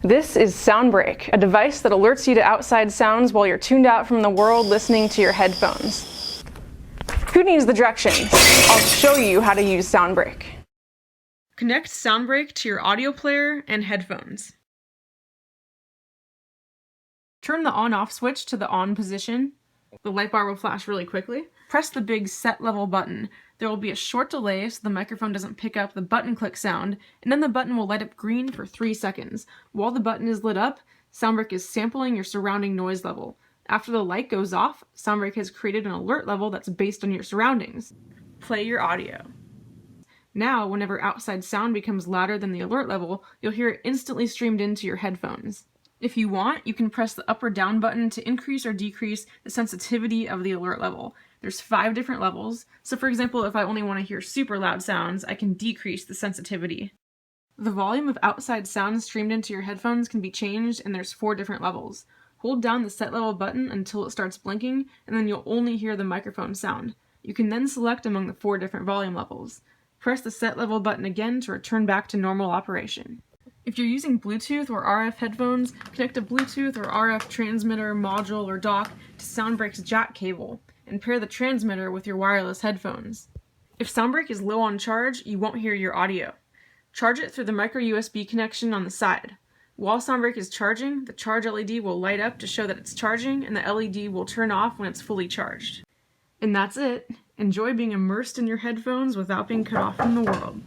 This is SoundBrake, a device that alerts you to outside sounds while you're tuned out from the world listening to your headphones. Who needs the directions? I'll show you how to use SoundBrake. Connect SoundBrake to your audio player and headphones. Turn the on-off switch to the on position. The light bar will flash really quickly. Press the big set level button. There will be a short delay so the microphone doesn't pick up the button click sound, and then the button will light up green for 3 seconds. While the button is lit up, SoundBrake is sampling your surrounding noise level. After the light goes off, SoundBrake has created an alert level that's based on your surroundings. Play your audio. Now, whenever outside sound becomes louder than the alert level, you'll hear it instantly streamed into your headphones. If you want, you can press the up or down button to increase or decrease the sensitivity of the alert level. There's 5 different levels, so for example, if I only want to hear super loud sounds, I can decrease the sensitivity. The volume of outside sound streamed into your headphones can be changed, and there's 4 different levels. Hold down the set level button until it starts blinking, and then you'll only hear the microphone sound. You can then select among the 4 different volume levels. Press the set level button again to return back to normal operation. If you're using Bluetooth or RF headphones, connect a Bluetooth or RF transmitter, module, or dock to SoundBrake's jack cable, and pair the transmitter with your wireless headphones. If SoundBrake is low on charge, you won't hear your audio. Charge it through the micro USB connection on the side. While SoundBrake is charging, the charge LED will light up to show that it's charging, and the LED will turn off when it's fully charged. And that's it. Enjoy being immersed in your headphones without being cut off from the world.